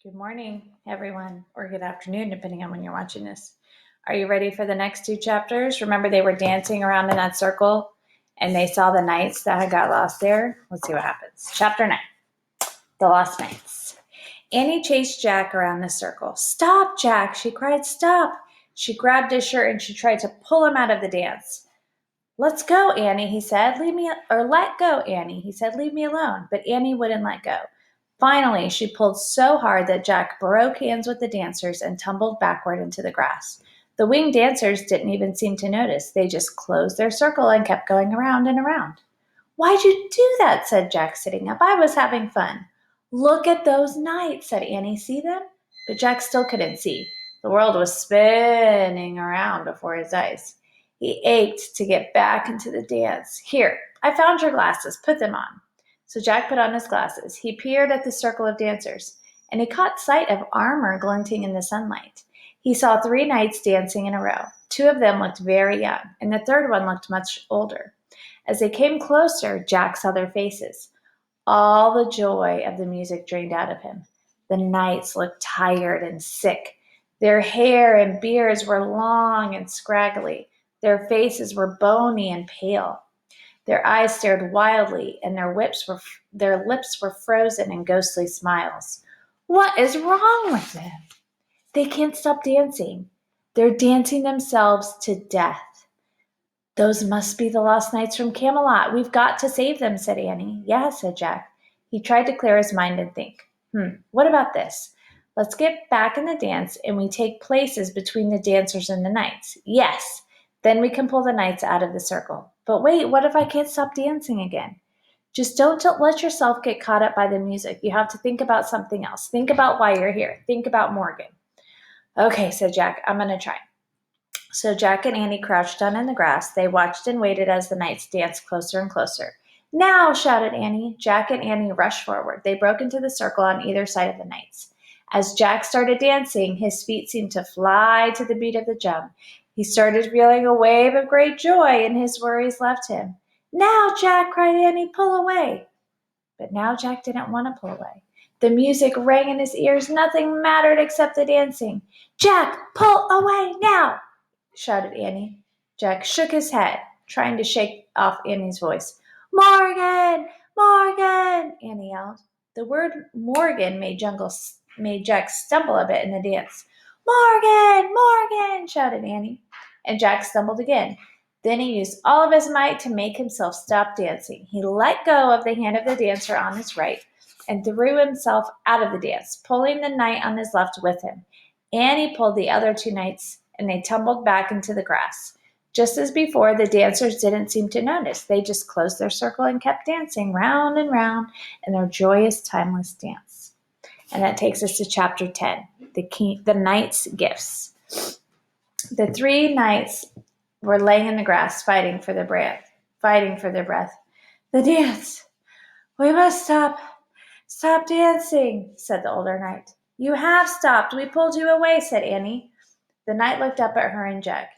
Good morning, everyone, or good afternoon, depending on when you're watching this. Are you ready for the next two chapters? Remember, they were dancing around in that circle and they saw the knights that had got lost there? Let's see what happens. Chapter 9, The Lost Knights. Annie chased Jack around the circle. Stop, Jack, she cried, stop. She grabbed his shirt and she tried to pull him out of the dance. Let's go, Annie, he said. Let go, Annie, he said. Leave me alone. But Annie wouldn't let go. Finally, she pulled so hard that Jack broke hands with the dancers and tumbled backward into the grass. The winged dancers didn't even seem to notice. They just closed their circle and kept going around and around. Why'd you do that? Said Jack, sitting up. I was having fun. Look at those knights, said Annie. See them? But Jack still couldn't see. The world was spinning around before his eyes. He ached to get back into the dance. Here, I found your glasses. Put them on. So Jack put on his glasses. He peered at the circle of dancers, and he caught sight of armor glinting in the sunlight. He saw 3 knights dancing in a row. 2 of them looked very young, and the third one looked much older. As they came closer, Jack saw their faces. All the joy of the music drained out of him. The knights looked tired and sick. Their hair and beards were long and scraggly. Their faces were bony and pale. Their eyes stared wildly, and their lips were frozen in ghostly smiles. What is wrong with them? They can't stop dancing. They're dancing themselves to death. Those must be the lost knights from Camelot. We've got to save them, said Annie. Yeah, said Jack. He tried to clear his mind and think. What about this? Let's get back in the dance, and we take places between the dancers and the knights. Yes, then we can pull the knights out of the circle. But wait, what if I can't stop dancing again? Just don't let yourself get caught up by the music. You have to think about something else. Think about why you're here. Think about Morgan. Okay, said Jack. I'm going to try. So Jack and Annie crouched down in the grass. They watched and waited as the knights danced closer and closer. Now, shouted Annie. Jack and Annie rushed forward. They broke into the circle on either side of the knights. As Jack started dancing, his feet seemed to fly to the beat of the drum. He started feeling a wave of great joy, and his worries left him. Now, Jack, cried Annie, pull away. But now Jack didn't want to pull away. The music rang in his ears. Nothing mattered except the dancing. Jack, pull away now, shouted Annie. Jack shook his head, trying to shake off Annie's voice. Morgan! Morgan! Annie yelled. The word Morgan made Jack stumble a bit in the dance. Morgan! Morgan! Shouted Annie. And Jack stumbled again. Then he used all of his might to make himself stop dancing. He let go of the hand of the dancer on his right and threw himself out of the dance, pulling the knight on his left with him. Annie pulled the other 2 knights, and they tumbled back into the grass. Just as before, the dancers didn't seem to notice. They just closed their circle and kept dancing round and round in their joyous, timeless dance. And that takes us to chapter 10, the knight's gifts. The 3 knights were laying in the grass, fighting for their breath. The dance. We must stop. Stop dancing, said the older knight. You have stopped. We pulled you away, said Annie. The knight looked up at her and Jack.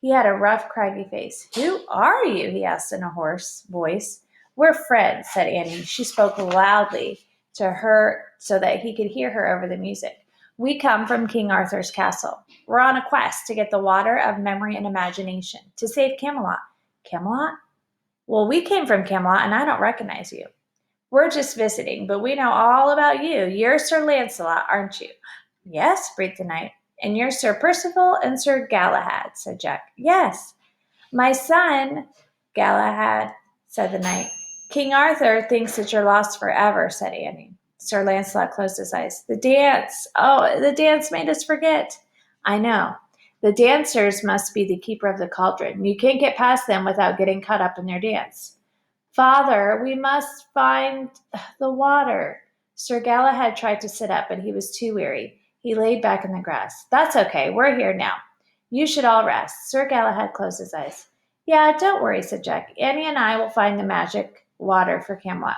He had a rough, craggy face. Who are you? He asked in a hoarse voice. We're friends, said Annie. She spoke loudly to her so that he could hear her over the music. We come from King Arthur's castle. We're on a quest to get the water of memory and imagination, to save Camelot. Camelot? Well, we came from Camelot, and I don't recognize you. We're just visiting, but we know all about you. You're Sir Lancelot, aren't you? Yes, breathed the knight. And you're Sir Percival and Sir Galahad, said Jack. Yes. My son, Galahad, said the knight. King Arthur thinks that you're lost forever, said Annie. Sir Lancelot closed his eyes. The dance made us forget. I know. The dancers must be the keeper of the cauldron. You can't get past them without getting caught up in their dance. Father, we must find the water. Sir Galahad tried to sit up, but he was too weary. He laid back in the grass. That's okay. We're here now. You should all rest. Sir Galahad closed his eyes. Yeah, don't worry, said Jack. Annie and I will find the magic water for Camelot.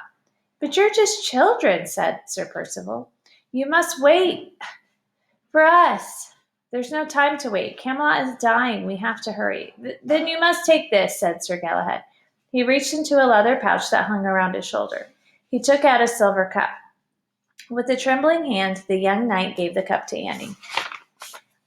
But you're just children, said Sir Percival. You must wait for us. There's no time to wait. Camelot is dying. We have to hurry. Then you must take this, said Sir Galahad. He reached into a leather pouch that hung around his shoulder. He took out a silver cup. With a trembling hand, the young knight gave the cup to Annie.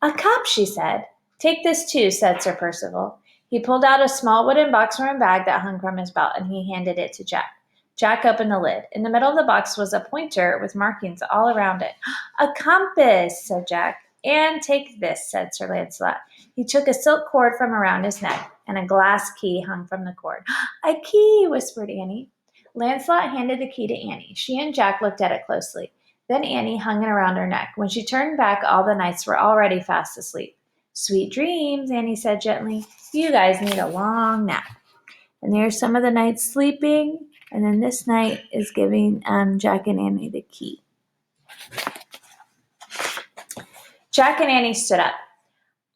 A cup, she said. Take this too, said Sir Percival. He pulled out a small wooden box from a bag that hung from his belt, and he handed it to Jack. Jack opened the lid. In the middle of the box was a pointer with markings all around it. A compass, said Jack. And take this, said Sir Lancelot. He took a silk cord from around his neck, and a glass key hung from the cord. A key, whispered Annie. Lancelot handed the key to Annie. She and Jack looked at it closely. Then Annie hung it around her neck. When she turned back, all the knights were already fast asleep. Sweet dreams, Annie said gently. You guys need a long nap. And there's some of the knights sleeping. And then this knight is giving Jack and Annie the key. Jack and Annie stood up.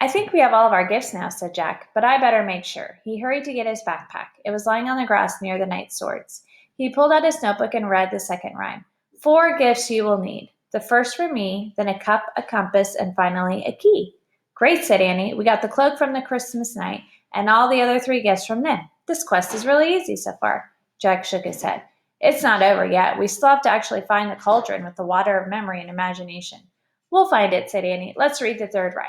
I think we have all of our gifts now, said Jack, but I better make sure. He hurried to get his backpack. It was lying on the grass near the knight's swords. He pulled out his notebook and read the second rhyme. 4 gifts you will need. The first for me, then a cup, a compass, and finally a key. Great, said Annie. We got the cloak from the Christmas night and all the other 3 gifts from them. This quest is really easy so far. Jack shook his head. It's not over yet. We still have to actually find the cauldron with the water of memory and imagination. We'll find it, said Annie. Let's read the third rhyme.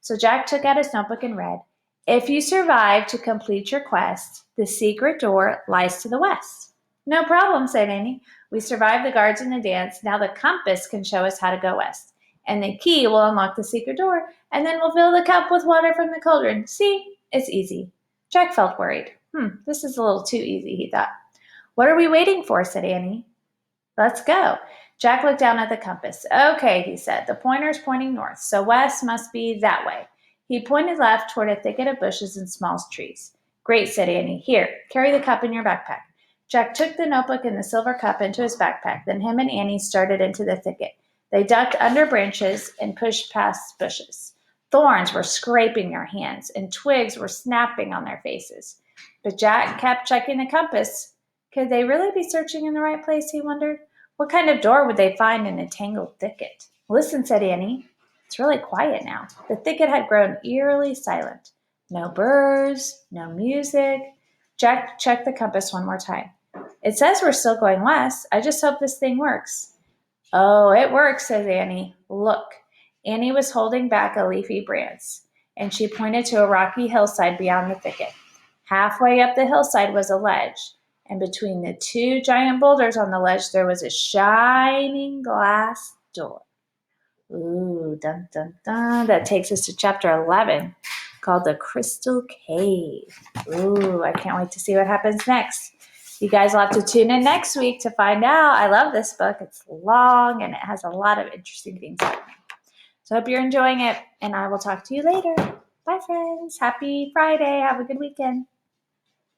So Jack took out his notebook and read, If you survive to complete your quest, the secret door lies to the west. No problem, said Annie. We survived the guards and the dance. Now the compass can show us how to go west. And the key will unlock the secret door, and then we'll fill the cup with water from the cauldron. See? It's easy. Jack felt worried. This is a little too easy, he thought. What are we waiting for, said Annie. Let's go. Jack looked down at the compass. Okay, he said. The pointer's pointing north, so west must be that way. He pointed left toward a thicket of bushes and small trees. Great, said Annie. Here, carry the cup in your backpack. Jack took the notebook and the silver cup into his backpack. Then him and Annie started into the thicket. They ducked under branches and pushed past bushes. Thorns were scraping their hands, and twigs were snapping on their faces. But Jack kept checking the compass. Could they really be searching in the right place, he wondered? What kind of door would they find in a tangled thicket? Listen, said Annie. It's really quiet now. The thicket had grown eerily silent. No birds, no music. Jack checked the compass one more time. It says we're still going west. I just hope this thing works. Oh, it works, says Annie. Look. Annie was holding back a leafy branch, and she pointed to a rocky hillside beyond the thicket. Halfway up the hillside was a ledge, and between the 2 giant boulders on the ledge there was a shining glass door. Ooh, dun, dun, dun. That takes us to chapter 11, called The Crystal Cave. Ooh, I can't wait to see what happens next. You guys will have to tune in next week to find out. I love this book. It's long, and it has a lot of interesting things happening. So I hope you're enjoying it, and I will talk to you later. Bye, friends. Happy Friday. Have a good weekend.